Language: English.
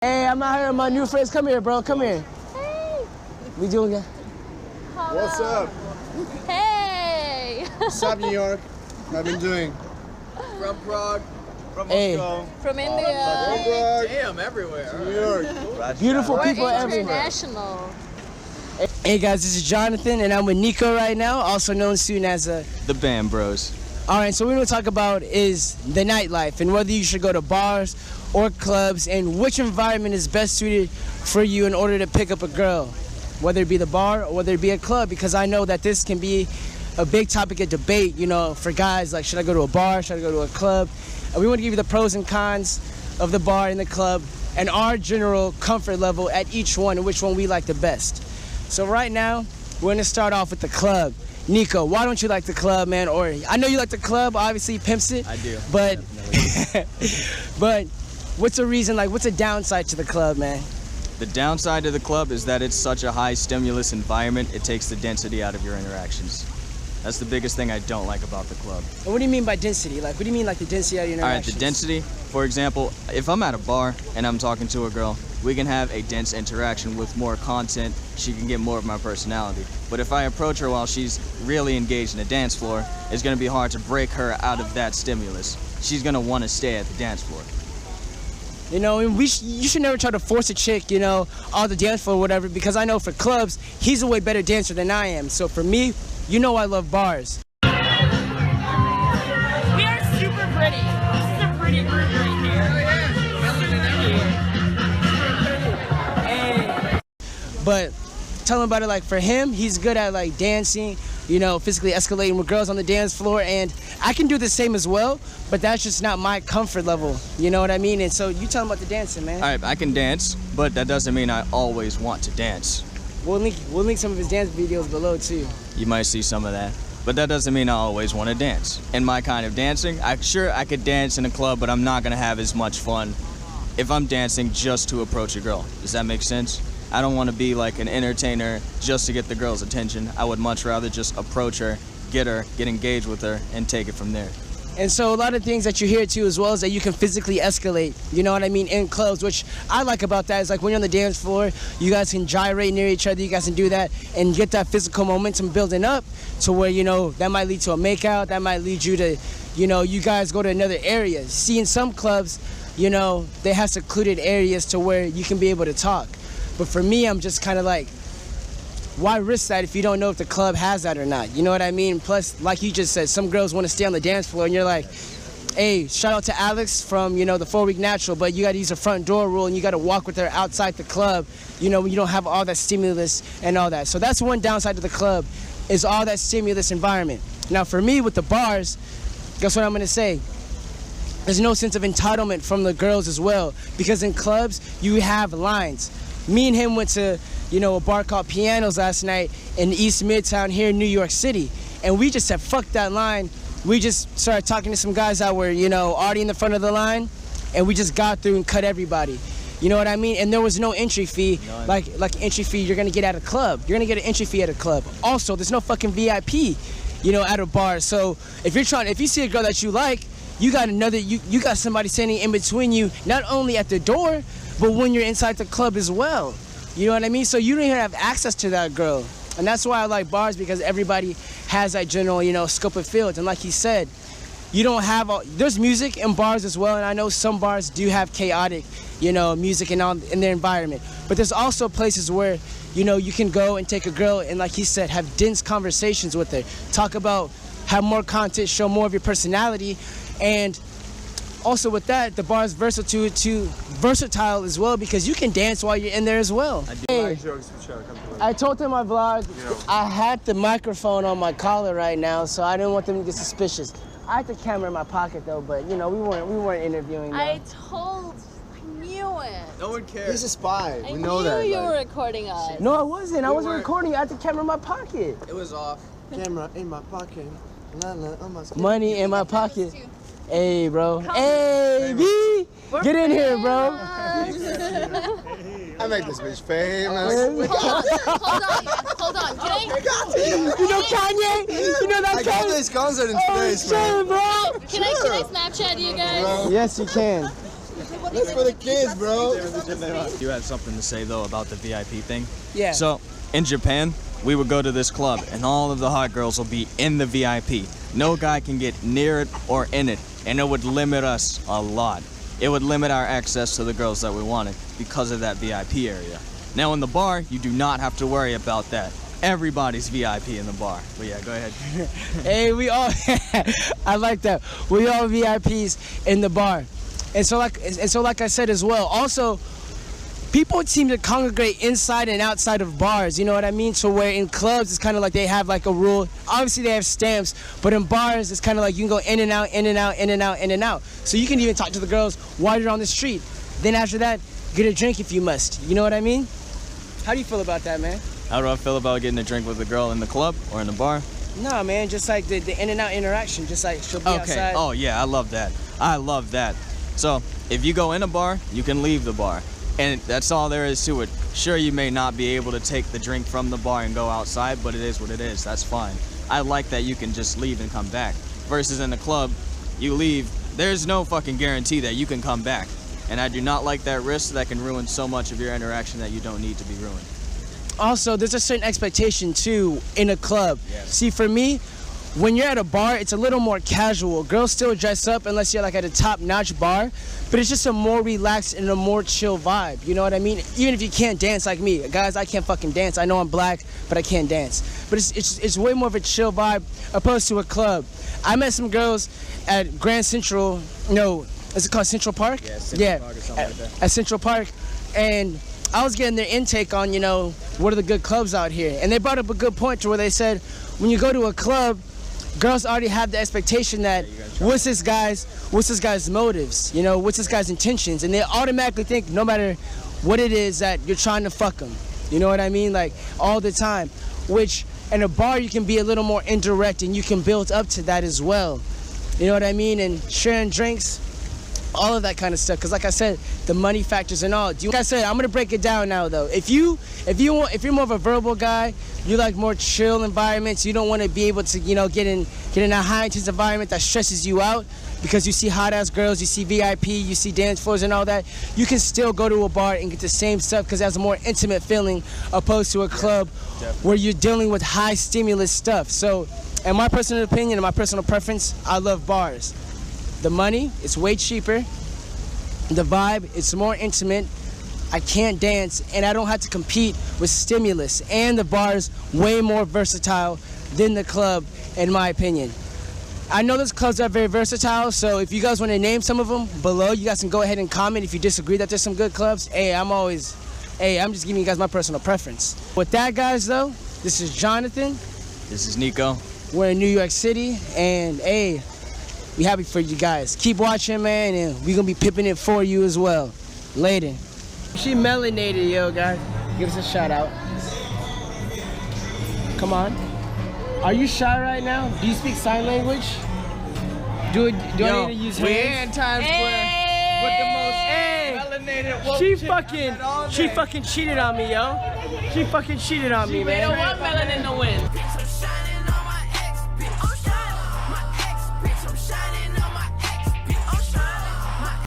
Hey, I'm out here with my new friends. Come here, bro. Come here. Hey. We doing it? Hello. What's up? Hey. What's up, New York? How have you been doing? From Prague, from Hey. Moscow. From India. From Prague. Damn, everywhere. New York. Beautiful We're people everywhere. international. Hey guys, this is Jonathan, and I'm with Nico right now, also known soon as The Band Bros. All right, so what we're going to talk about is the nightlife and whether you should go to bars or clubs and which environment is best suited for you in order to pick up a girl, whether it be the bar or whether it be a club, because I know that this can be a big topic of debate, you know, for guys, like should I go to a bar, should I go to a club? And we want to give you the pros and cons of the bar and the club and our general comfort level at each one and which one we like the best. So right now, we're going to start off with the club. Nico, why don't you like the club, man? Or I know you like the club, obviously pimps it. I do. But but what's the reason, like what's a downside to the club, man? The downside to the club is that it's such a high stimulus environment, it takes the density out of your interactions. That's the biggest thing I don't like about the club. And what do you mean by density? Like, what do you mean like the density of your All right, interactions? the density, for example, if I'm at a bar and I'm talking to a girl, we can have a dense interaction with more content. She can get more of my personality. But if I approach her while she's really engaged in a dance floor, it's gonna be hard to break her out of that stimulus. She's gonna wanna stay at the dance floor. You know, and you should never try to force a chick, you know, on the dance floor or whatever, because I know for clubs, he's a way better dancer than I am. So for me, you know I love bars. We are super pretty. This is a pretty group right here. But tell him about it, like for him, he's good at like dancing, you know, physically escalating with girls on the dance floor, and I can do the same as well, but that's just not my comfort level, you know what I mean? And so you tell him about the dancing, man. All right, I can dance, but that doesn't mean I always want to dance. We'll link some of his dance videos below too. You might see some of that, but that doesn't mean I always want to dance. In my kind of dancing, I could dance in a club, but I'm not gonna have as much fun if I'm dancing just to approach a girl. Does that make sense? I don't want to be like an entertainer just to get the girl's attention. I would much rather just approach her, get engaged with her, and take it from there. And so a lot of things that you hear too as well is that you can physically escalate, you know what I mean, in clubs, which I like about that is like when you're on the dance floor, you guys can gyrate near each other, you guys can do that and get that physical momentum building up to where, you know, that might lead to a makeout, that might lead you to, you know, you guys go to another area. See, in some clubs, you know, they have secluded areas to where you can be able to talk. But for me, I'm just kind of like, why risk that if you don't know if the club has that or not? You know what I mean? Plus, like you just said, some girls want to stay on the dance floor, and you're like, hey, shout out to Alex from, you know, the 4 Week Natural, but you got to use a front door rule, and you got to walk with her outside the club, you know, when you don't have all that stimulus and all that. So that's one downside to the club, is all that stimulus environment. Now, for me, with the bars, guess what I'm going to say? There's no sense of entitlement from the girls as well, because in clubs, you have lines. Me and him went to, you know, a bar called Pianos last night in East Midtown here in New York City. And we just said, fuck that line. We just started talking to some guys that were, you know, already in the front of the line. And we just got through and cut everybody. You know what I mean? And there was no entry fee, like entry fee you're gonna get at a club. You're gonna get an entry fee at a club. Also, there's no fucking VIP, you know, at a bar. So if you see a girl that you like, you got you got somebody standing in between you, not only at the door, but when you're inside the club as well. You know what I mean? So you don't even have access to that girl. And that's why I like bars, because everybody has that general, you know, scope of field. And like he said, you don't have there's music in bars as well, and I know some bars do have chaotic, you know, music in their environment. But there's also places where, you know, you can go and take a girl and, like he said, have dense conversations with her. Talk about, have more content, show more of your personality. And also with that, the bar is versatile as well, because you can dance while you're in there as well. Hey, I told him my vlog, I had the microphone on my collar right now, so I didn't want them to get suspicious. I had the camera in my pocket though, but you know, we weren't interviewing. I knew it. No one cares. He's a spy. I We know that. knew you were recording us. No, I wasn't. I wasn't recording. I had the camera in my pocket. It was off. Camera in my pocket. Money in my pocket. Hey, bro. Hey, B. Get in here, bro. I make this bitch famous. Hold on. You know Kanye? You know that I got Kanye? this concert in Oh, space, man. shit, bro. Can I Snapchat you guys? Yes, you can. That's for the kids, bro. You had something to say though about the VIP thing. Yeah. So in Japan, we would go to this club and all of the hot girls will be in the VIP. No guy can get near it or in it, and it would limit us a lot. It would limit our access to the girls that we wanted because of that VIP area. Now in the bar, you do not have to worry about that. Everybody's VIP in the bar. But yeah, go ahead. Hey, we all, I like that. We all VIPs in the bar. And so like I said as well, also, people seem to congregate inside and outside of bars, you know what I mean? So where in clubs, it's kind of like they have like a rule. Obviously they have stamps, but in bars, it's kind of like you can go in and out, in and out, in and out, in and out. So you can even talk to the girls while you're on the street. Then after that, get a drink if you must. You know what I mean? How do you feel about that, man? How do I feel about getting a drink with a girl in the club or in the bar? No, man, just like the in and out interaction, just like she'll be outside. Oh yeah, I love that. I love that. So if you go in a bar, you can leave the bar. And that's all there is to it. Sure, you may not be able to take the drink from the bar and go outside, but it is what it is. That's fine. I like that you can just leave and come back. Versus in the club, you leave, there's no fucking guarantee that you can come back. And I do not like that risk that can ruin so much of your interaction that you don't need to be ruined. Also, there's a certain expectation too in a club. Yes. See, for me, when you're at a bar, it's a little more casual. Girls still dress up unless you're like at a top-notch bar, but it's just a more relaxed and a more chill vibe. You know what I mean? Even if you can't dance like me, guys, I can't fucking dance. I know I'm black, but I can't dance. But it's way more of a chill vibe opposed to a club. I met some girls at Grand Central. No, is it called Central Park? Yeah, Central Park or something like that. At Central Park, and I was getting their intake on, you know, what are the good clubs out here, and they brought up a good point to where they said, when you go to a club, girls already have the expectation that what's this guy's motives, you know, what's this guy's intentions, and they automatically think no matter what it is that you're trying to fuck them, you know what I mean, like all the time. Which in a bar you can be a little more indirect and you can build up to that as well, you know what I mean, and sharing drinks, all of that kind of stuff. Because like I said, the money factors and all. Like I said, I'm gonna break it down now though. If you're more of a verbal guy, you like more chill environments. You don't want to be able to, you know, get in a high intense environment that stresses you out because you see hot ass girls, you see VIP, you see dance floors and all that. You can still go to a bar and get the same stuff because it has a more intimate feeling opposed to a club where you're dealing with high stimulus stuff. So, in my personal opinion and my personal preference, I love bars. The money, it's way cheaper. The vibe, it's more intimate. I can't dance, and I don't have to compete with stimulus. And the bar's way more versatile than the club, in my opinion. I know those clubs are very versatile, so if you guys want to name some of them below, you guys can go ahead and comment if you disagree that there's some good clubs. I'm just giving you guys my personal preference. With that, guys, though, this is Jonathan. This is Nico. We're in New York City, and we happy for you guys. Keep watching, man, and we gonna be pimping it for you as well. Later. She melanated, yo, guys. Give us a shout out. Come on. Are you shy right now? Do you speak sign language? Do I need to use hands? We're in Times Square with the most melanated woke She fucking cheated on me, yo. She fucking cheated on me, man. One melanin to win.